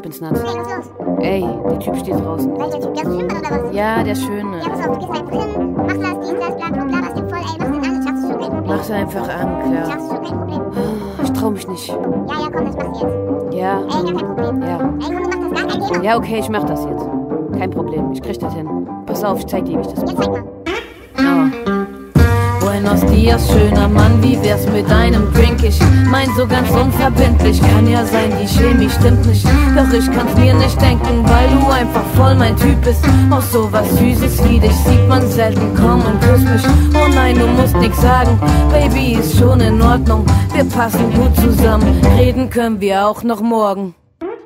ich bin's nass. Hey, was ist los? Ey, der Typ steht draußen. Welcher Typ? Der ist Schwimmbad oder was? Ja, der Schöne. Ja, pass auf, du gehst einfach hin, machst das, dies, das, bla, bla, bla, was dem voll, ey, machst den an, schaffst du schon, kein Problem. Mach's einfach an, klar. Schaffst du schon, kein Problem. Ich trau mich nicht. Ja, komm, das machst du jetzt. Ja. Ey, gar kein Problem. Ja. Ey, komm, du machst das, gar kein Thema. Ja, okay, ich mach das jetzt. Kein Problem, ich krieg das hin. Pass auf, ich zeig dir, wie ich das Jetzt zeig mal. Buenos dias, schöner Mann, wie wär's mit einem Drink? Ich mein so ganz unverbindlich, kann ja sein, die Chemie stimmt nicht. Doch ich kann's mir nicht denken, weil du einfach voll mein Typ bist. Auch so was Süßes wie dich sieht man selten, komm und küss mich. Oh nein, du musst nix sagen, Baby, ist schon in Ordnung. Wir passen gut zusammen, reden können wir auch noch morgen.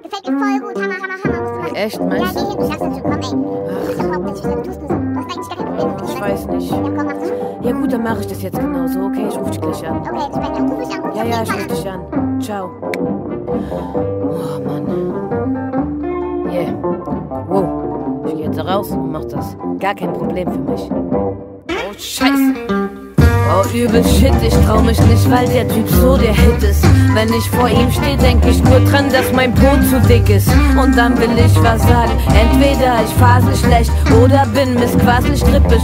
Gefällt mir voll gut, Hammer, Hammer, Hammer, musst du machen. Echt, Ja, meinst geh du? hin, du schaffst das schon, komm, ey. Du bist doch überhaupt nicht schüchtern, du tust nur so. Du hast eigentlich gar kein Problem mit Ich weiß nicht. Ja, komm, mach das schon. Ja gut, dann mache ich das jetzt genauso. Okay, ich ruf dich gleich an. Okay, bis später. Ruf mich an, ruf mich Ja, auf ja, jeden ich Fall ruf an. dich an. Ciao. Oh, Mann. Yeah. Wow. Ich gehe jetzt raus und mach das. Gar kein Problem für mich. Oh, Scheiße. Oh, übel Shit, ich trau mich nicht, weil der Typ so der Hit ist. Wenn ich vor ihm stehe, denk ich nur dran, dass mein Po zu dick ist. Und dann will ich was sagen, entweder ich fasel schlecht oder bin missquaselig strippisch,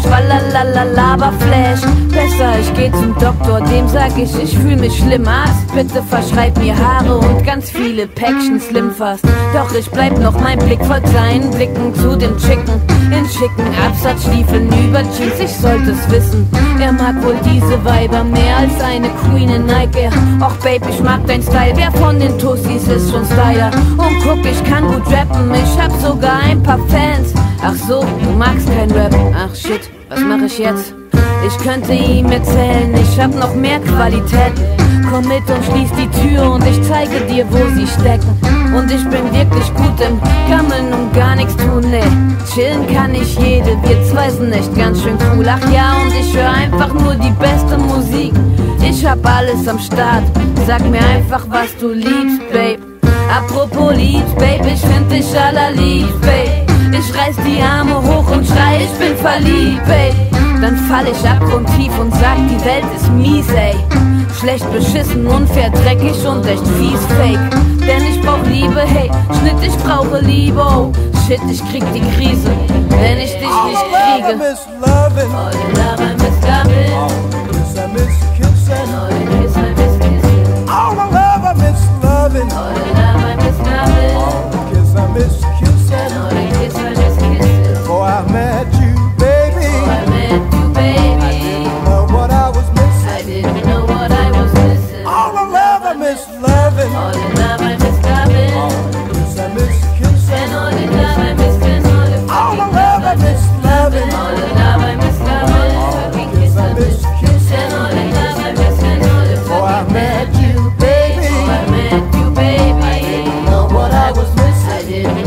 laber Flash. Besser, ich geh zum Doktor, dem sag ich fühl mich schlimm. Arzt, bitte verschreib mir Haare und ganz viele Päckchen Slim Fast. Doch ich bleib noch, mein Blick folgt seinen Blicken zu dem Chicken. In schicken Absatzstiefeln über Jeans, ich sollte es wissen. Er mag wohl diese Weiber mehr als eine Queen in Nike. Och Babe, ich mag dein Style, wer von den Tussis ist schon Styler? Und guck, ich kann gut rappen, ich hab sogar ein paar Fans. Ach so, du magst kein Rap, ach shit, was mach ich jetzt? Ich könnte ihm erzählen, ich hab noch mehr Qualitäten. Komm mit und schließ die Tür und ich zeige dir, wo sie stecken. Und ich bin wirklich gut im Gammeln und gar nichts tun, ne. Chillen kann ich jede, wir zwei sind echt ganz schön cool. Ach ja, und ich höre einfach nur die beste Musik. Ich hab alles am Start, sag mir einfach, was du liebst, Babe. Apropos liebst, Babe, ich find dich allerliebst, Babe. Ich reiß die Arme hoch und schrei, ich bin verliebt, Babe. Dann fall ich abgrundtief und sag, die Welt ist mies, ey. Schlecht beschissen, unfair, dreckig und echt fies, fake. Denn ich brauch Liebe, hey, Schnitt, ich brauche Liebe, oh shit, ich krieg die Krise, wenn ich dich nicht kriege. All the love I miss loving, all the kiss I miss kissing, all the kiss I miss kissing, all the love I miss loving, all the love I miss loving, all the kiss I miss kissing, all the kiss I miss kissing. Before I met you, baby, before I met you, baby, I didn't know what I was missing, I didn't know what I was missing. All the love I miss loving, all the love I miss loving, all the kiss I miss kissing, all the love I miss kissing, all the love I miss loving, all the love I miss loving, all the kiss I miss kissing, all the love I miss kissing. Before I met you, baby, before I met you, baby, I didn't know what I was missing, I didn't